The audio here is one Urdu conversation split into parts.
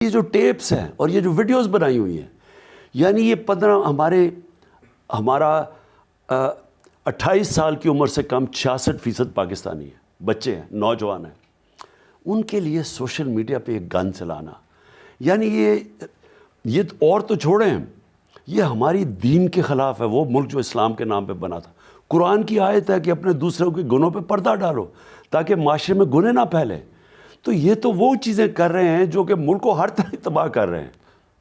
یہ جو ٹیپس ہیں اور یہ جو ویڈیوز بنائی ہوئی ہیں، یعنی یہ 18 سال کی عمر سے کم 66% پاکستانی ہیں، بچے ہیں، نوجوان ہیں، ان کے لیے سوشل میڈیا پہ ایک گن چلانا، یعنی یہ اور تو چھوڑیں، یہ ہماری دین کے خلاف ہے۔ وہ ملک جو اسلام کے نام پہ بنا تھا، قرآن کی آیت ہے کہ اپنے دوسروں کے گناہوں پہ پردہ ڈالو تاکہ معاشرے میں گناہ نہ پھیلے۔ تو یہ تو وہ چیزیں کر رہے ہیں جو کہ ملک کو ہر طرح تباہ کر رہے ہیں۔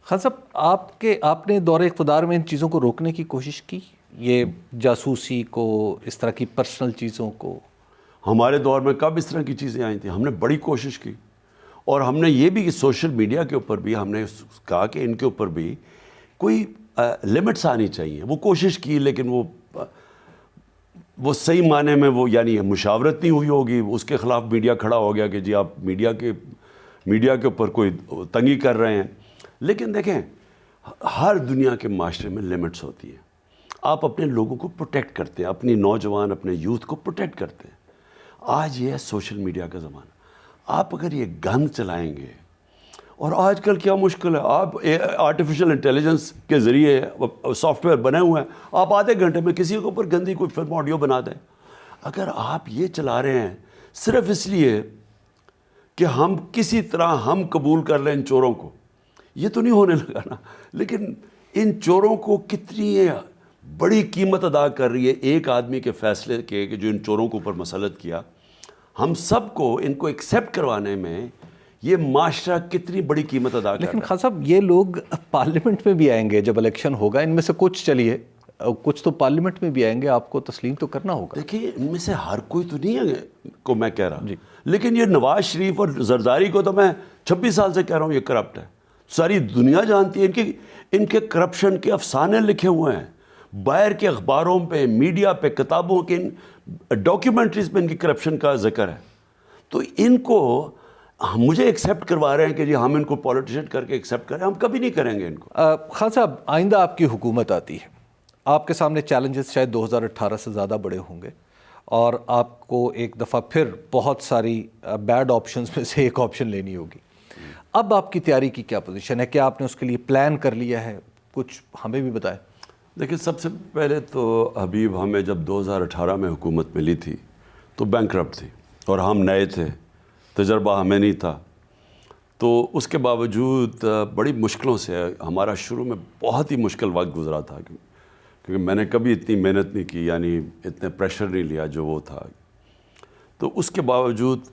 خان صاحب، آپ نے دور اقتدار میں ان چیزوں کو روکنے کی کوشش کی، یہ جاسوسی کو، اس طرح کی پرسنل چیزوں کو؟ ہمارے دور میں کب اس طرح کی چیزیں آئی تھیں؟ ہم نے بڑی کوشش کی، اور ہم نے یہ بھی کہ سوشل میڈیا کے اوپر بھی ہم نے کہا کہ ان کے اوپر بھی کوئی لمٹس آنی چاہیے۔ وہ کوشش کی، لیکن وہ صحیح معنی میں وہ یعنی مشاورت نہیں ہوئی ہوگی، اس کے خلاف میڈیا کھڑا ہو گیا کہ جی آپ میڈیا کے اوپر کوئی تنگی کر رہے ہیں۔ لیکن دیکھیں، ہر دنیا کے معاشرے میں لمٹس ہوتی ہیں۔ آپ اپنے لوگوں کو پروٹیکٹ کرتے ہیں، اپنی نوجوان، اپنے یوتھ کو پروٹیکٹ کرتے ہیں۔ آج یہ ہے سوشل میڈیا کا زمانہ۔ آپ اگر یہ گن چلائیں گے، اور آج کل کیا مشکل ہے، آپ آرٹیفیشل انٹیلیجنس کے ذریعے سافٹ ویئر بنے ہوئے ہیں، آپ آدھے گھنٹے میں کسی کے اوپر گندی کوئی فلم آڈیو بنا دیں۔ اگر آپ یہ چلا رہے ہیں صرف اس لیے کہ ہم کسی طرح ہم قبول کر لیں ان چوروں کو، یہ تو نہیں ہونے لگا نا۔ لیکن ان چوروں کو کتنی بڑی قیمت ادا کر رہی ہے ایک آدمی کے فیصلے کے کہ جو ان چوروں کے اوپر مسلط کیا۔ ہم سب کو ان کو ایکسیپٹ کروانے میں یہ معاشرہ کتنی بڑی قیمت ادا کر رہا ہے۔ لیکن خان صاحب، یہ لوگ پارلیمنٹ میں بھی آئیں گے جب الیکشن ہوگا، ان میں سے کچھ تو پارلیمنٹ میں بھی آئیں گے، آپ کو تسلیم تو کرنا ہوگا۔ دیکھیے، ان میں سے ہر کوئی تو نہیں ہے کو میں کہہ رہا، لیکن یہ نواز شریف اور زرداری کو تو میں 26 سال سے کہہ رہا ہوں یہ کرپٹ ہے۔ ساری دنیا جانتی ہے، ان کے کرپشن کے افسانے لکھے ہوئے ہیں، باہر کے اخباروں پہ، میڈیا پہ، کتابوں کے ڈاکیومنٹریز پہ ان کی کرپشن کا ذکر ہے۔ تو ان کو مجھے ایکسیپٹ کروا رہے ہیں کہ جی ہم ان کو پولیٹیشین کر کے ایکسیپٹ کریں، ہم کبھی نہیں کریں گے ان کو۔ خان صاحب، آئندہ آپ کی حکومت آتی ہے، آپ کے سامنے چیلنجز شاید 2018 سے زیادہ بڑے ہوں گے، اور آپ کو ایک دفعہ پھر بہت ساری بیڈ آپشنز میں سے ایک آپشن لینی ہوگی۔ اب آپ کی تیاری کی کیا پوزیشن ہے؟ کیا آپ نے اس کے لیے پلان کر لیا ہے؟ کچھ ہمیں بھی بتائیں۔ دیکھیں، سب سے پہلے تو حبیب، ہمیں جب 2018 میں حکومت ملی تھی تو بینکرپٹ تھی، اور ہم نئے تھے، تجربہ ہمیں نہیں تھا۔ تو اس کے باوجود بڑی مشکلوں سے ہمارا شروع میں بہت ہی مشکل وقت گزرا تھا، کیونکہ میں نے کبھی اتنی محنت نہیں کی، یعنی اتنے پریشر نہیں لیا جو وہ تھا۔ تو اس کے باوجود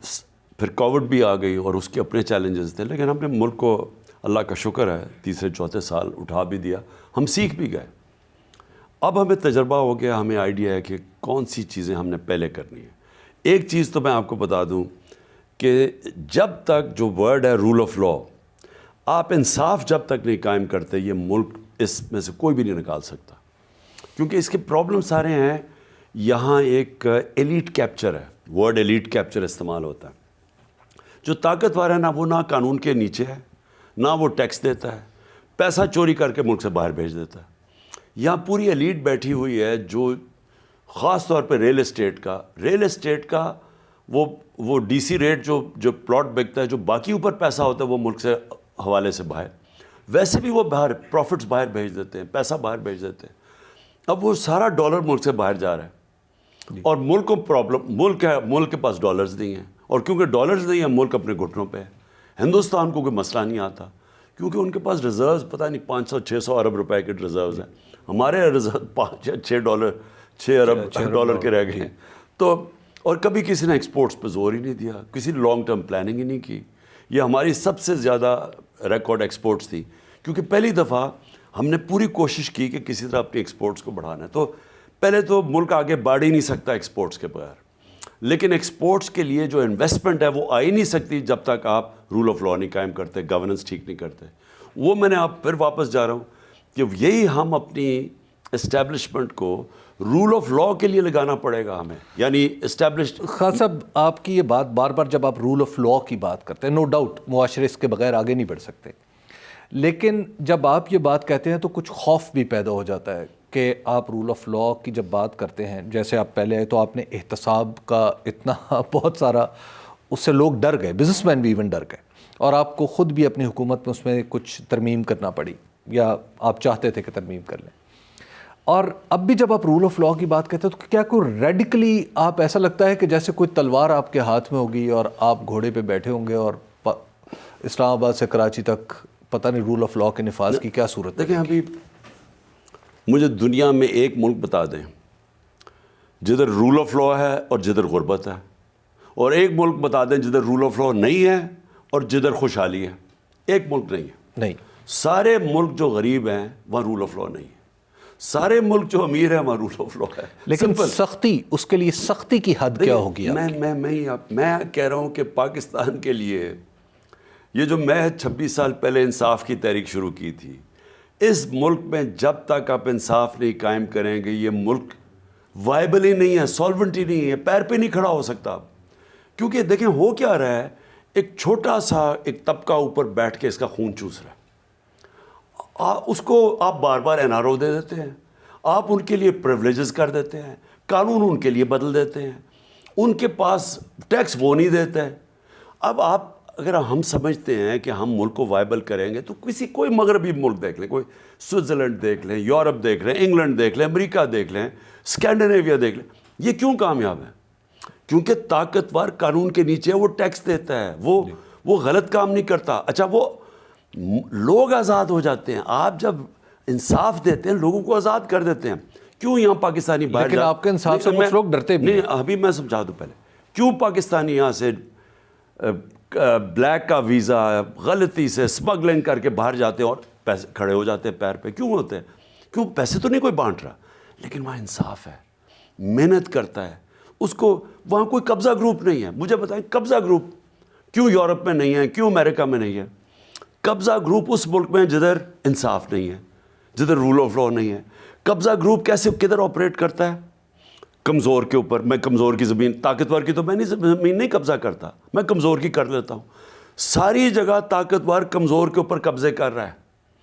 پھر کووڈ بھی آ گئی اور اس کے اپنے چیلنجز تھے، لیکن ہم نے ملک کو، اللہ کا شکر ہے، تیسرے چوتھے سال اٹھا بھی دیا، ہم سیکھ بھی گئے۔ اب ہمیں تجربہ ہو گیا، ہمیں آئیڈیا ہے کہ کون سی چیزیں ہم نے پہلے کرنی ہے۔ ایک چیز تو میں آپ کو بتا دوں کہ جب تک جو ورڈ ہے رول آف لا، آپ انصاف جب تک نہیں قائم کرتے، یہ ملک اس میں سے کوئی بھی نہیں نکال سکتا، کیونکہ اس کے پرابلم سارے ہیں۔ یہاں ایک ایلیٹ کیپچر ہے، ورڈ ایلیٹ کیپچر استعمال ہوتا ہے۔ جو طاقتور ہے نا، وہ نہ قانون کے نیچے ہے، نہ وہ ٹیکس دیتا ہے، پیسہ چوری کر کے ملک سے باہر بھیج دیتا ہے۔ یہاں پوری ایلیٹ بیٹھی ہوئی ہے جو خاص طور پہ ریل اسٹیٹ کا وہ ڈی سی ریٹ جو پلاٹ بکتا ہے، جو باقی اوپر پیسہ ہوتا ہے وہ ملک سے حوالے سے باہر، ویسے بھی وہ باہر پروفٹس باہر بھیج دیتے ہیں، پیسہ باہر بھیج دیتے ہیں۔ اب وہ سارا ڈالر ملک سے باہر جا رہا ہے، اور ملک کو پرابلم، ملک کے پاس ڈالرز نہیں ہیں، اور کیونکہ ڈالرز نہیں ہیں ملک اپنے گھٹنوں پہ ہے۔ ہندوستان کو کوئی مسئلہ نہیں آتا، کیونکہ ان کے پاس ریزروز پتہ نہیں 500-600 ارب روپے کے ریزروز ہیں، ہمارے ریزرو 6 ارب ڈالر کے رہ گئے ہیں۔ تو اور کبھی کسی نے ایکسپورٹس پہ زور ہی نہیں دیا، کسی لانگ ٹرم پلاننگ ہی نہیں کی۔ یہ ہماری سب سے زیادہ ریکارڈ ایکسپورٹس تھی، کیونکہ پہلی دفعہ ہم نے پوری کوشش کی کہ کسی طرح اپنی ایکسپورٹس کو بڑھانا ہے۔ تو پہلے تو ملک آگے بڑھ ہی نہیں سکتا ایکسپورٹس کے بغیر، لیکن ایکسپورٹس کے لیے جو انویسٹمنٹ ہے وہ آ ہی نہیں سکتی جب تک آپ رول آف لا نہیں قائم کرتے، گورننس ٹھیک نہیں کرتے۔ وہ میں نے آپ پھر واپس جا رہا ہوں کہ یہی ہم اپنی اسٹیبلشمنٹ کو رول آف لا کے لیے لگانا پڑے گا ہمیں، یعنی اسٹیبلشڈ۔ خان صاحب، آپ کی یہ بات بار بار جب آپ رول آف لا کی بات کرتے ہیں، نو ڈاؤٹ معاشرے اس کے بغیر آگے نہیں بڑھ سکتے، لیکن جب آپ یہ بات کہتے ہیں تو کچھ خوف بھی پیدا ہو جاتا ہے کہ آپ رول آف لا کی جب بات کرتے ہیں، جیسے آپ پہلے آئے تو آپ نے احتساب کا اتنا بہت سارا، اس سے لوگ ڈر گئے، بزنس مین بھی ایون ڈر گئے، اور آپ کو خود بھی اپنی حکومت میں اس میں کچھ ترمیم کرنا پڑی یا آپ چاہتے تھے کہ ترمیم کر لیں، اور اب بھی جب آپ رول آف لاء کی بات کرتے ہیں تو کیا کوئی ریڈیکلی آپ ایسا لگتا ہے کہ جیسے کوئی تلوار آپ کے ہاتھ میں ہوگی اور آپ گھوڑے پہ بیٹھے ہوں گے اور اسلام آباد سے کراچی تک پتہ نہیں رول آف لاء کے نفاذ کی کیا صورت ہے؟ دیکھیں ابھی مجھے دنیا میں ایک ملک بتا دیں جدھر رول آف لاء ہے اور جدھر غربت ہے، اور ایک ملک بتا دیں جدھر رول آف لاء نہیں ہے اور جدھر خوشحالی ہے. ایک ملک نہیں ہے. نہیں، سارے ملک جو غریب ہیں وہاں رول آف لاء نہیں ہے، سارے ملک جو امیر ہیں وہاں رول آف لاء ہے. لیکن سختی، اس کے لیے سختی کی حد کیا ہوگی؟ میں کہہ رہا ہوں کہ پاکستان کے لیے یہ جو میں 26 سال پہلے انصاف کی تحریک شروع کی تھی، اس ملک میں جب تک آپ انصاف نہیں قائم کریں گے یہ ملک وائبل ہی نہیں ہے، سالونٹ ہی نہیں ہے، پیر پہ نہیں کھڑا ہو سکتا آپ. کیونکہ دیکھیں ہو کیا رہا ہے، ایک چھوٹا سا ایک طبقہ اوپر بیٹھ کے اس کا خون چوس رہا ہے. اس کو آپ بار بار NRO دے دیتے ہیں، آپ ان کے لیے پریولیجز کر دیتے ہیں، قانون ان کے لیے بدل دیتے ہیں، ان کے پاس ٹیکس وہ نہیں دیتے ہیں. اب آپ اگر ہم سمجھتے ہیں کہ ہم ملک کو وائبل کریں گے تو کوئی مغربی ملک دیکھ لیں، کوئی سوئٹزرلینڈ دیکھ لیں، یورپ دیکھ لیں، انگلینڈ دیکھ لیں، امریکہ دیکھ لیں، اسکینڈینیویا دیکھ لیں. یہ کیوں کامیاب ہے؟ کیونکہ طاقتور قانون کے نیچے وہ ٹیکس دیتا ہے، وہ غلط کام نہیں کرتا. اچھا وہ لوگ آزاد ہو جاتے ہیں. آپ جب انصاف دیتے ہیں لوگوں کو آزاد کر دیتے ہیں. کیوں یہاں پاکستانی باہر لیکن آپ کے انصاف سے کچھ لوگ ڈرتے بھی ہیں. نہیں ابھی میں سمجھا دوں پہلے کیوں پاکستانی یہاں سے بلیک کا ویزا غلطی سے اسمگلنگ کر کے باہر جاتے ہیں اور پیسے کھڑے ہو جاتے ہیں پیر پہ. کیوں ہوتے ہیں؟ کیوں؟ پیسے تو نہیں کوئی بانٹ رہا، لیکن وہاں انصاف ہے، محنت کرتا ہے. اس کو وہاں کوئی قبضہ گروپ نہیں ہے. مجھے بتائیں قبضہ گروپ کیوں یورپ میں نہیں ہے، کیوں امریکہ میں نہیں ہے؟ قبضہ گروپ اس ملک میں جدھر انصاف نہیں ہے، جدھر رول آف لاء نہیں ہے. قبضہ گروپ کدھر آپریٹ کرتا ہے؟ کمزور کے اوپر. میں کمزور کی زمین، طاقتور کی تو میں زمین نہیں قبضہ کرتا، میں کمزور کی کر لیتا ہوں. ساری جگہ طاقتور کمزور کے اوپر قبضے کر رہا ہے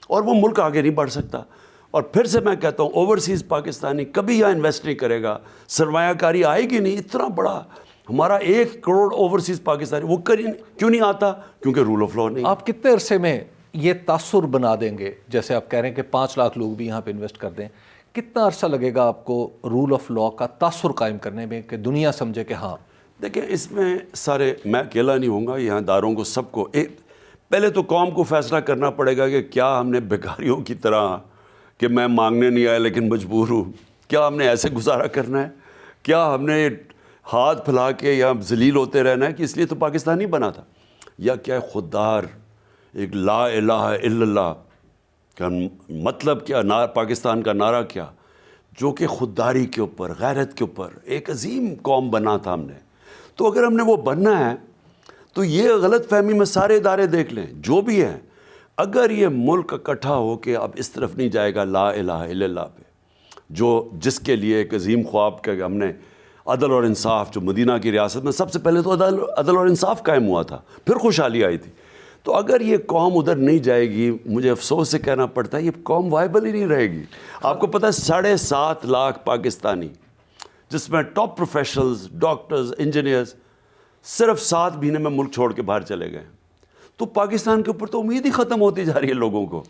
اور وہ ملک آگے نہیں بڑھ سکتا. اور پھر سے میں کہتا ہوں اوورسیز پاکستانی کبھی یہاں انویسٹ نہیں کرے گا، سرمایہ کاری آئے گی نہیں. اتنا بڑا ہمارا 1 کروڑ اوورسیز پاکستانی، وہ کیوں نہیں آتا؟ کیونکہ رول آف لاء نہیں. آپ کتنے عرصے میں یہ تاثر بنا دیں گے؟ جیسے آپ کہہ رہے ہیں کہ 5 لاکھ لوگ بھی یہاں پہ انویسٹ کر دیں، کتنا عرصہ لگے گا آپ کو رول آف لاء کا تاثر قائم کرنے میں کہ دنیا سمجھے کہ ہاں؟ دیکھیں اس میں سارے، میں اکیلا نہیں ہوں گا، یہاں داروں کو سب کو پہلے تو قوم کو فیصلہ کرنا پڑے گا کہ کیا ہم نے بیکاریوں کی طرح کہ میں مانگنے نہیں آیا لیکن مجبور ہوں، کیا ہم نے ایسے گزارا کرنا ہے؟ کیا ہم نے ہاتھ پھیلا کے یا ذلیل ہوتے رہنا ہے کہ اس لیے تو پاکستان نہیں بنا تھا؟ یا کیا خوددار ایک لا الہ الا اللہ کا مطلب کیا، پاکستان کا نعرہ کیا، جو کہ خودداری کے اوپر، غیرت کے اوپر ایک عظیم قوم بنا تھا ہم نے. تو اگر ہم نے وہ بننا ہے تو یہ غلط فہمی میں سارے ادارے دیکھ لیں جو بھی ہیں، اگر یہ ملک اکٹھا ہو کے اب اس طرف نہیں جائے گا لا الہ الا اللہ پہ، جس کے لیے ایک عظیم خواب کہ ہم نے عدل اور انصاف، جو مدینہ کی ریاست میں سب سے پہلے تو عدل اور انصاف قائم ہوا تھا، پھر خوشحالی آئی تھی. تو اگر یہ قوم ادھر نہیں جائے گی، مجھے افسوس سے کہنا پڑتا ہے یہ قوم وائبل ہی نہیں رہے گی. آپ کو پتہ ہے 7.5 لاکھ پاکستانی، جس میں ٹاپ پروفیشنلز، ڈاکٹرز، انجینئرز، صرف 7 مہینے میں ملک چھوڑ کے باہر چلے گئے. تو پاکستان کے اوپر تو امید ہی ختم ہوتی جا رہی ہے لوگوں کو.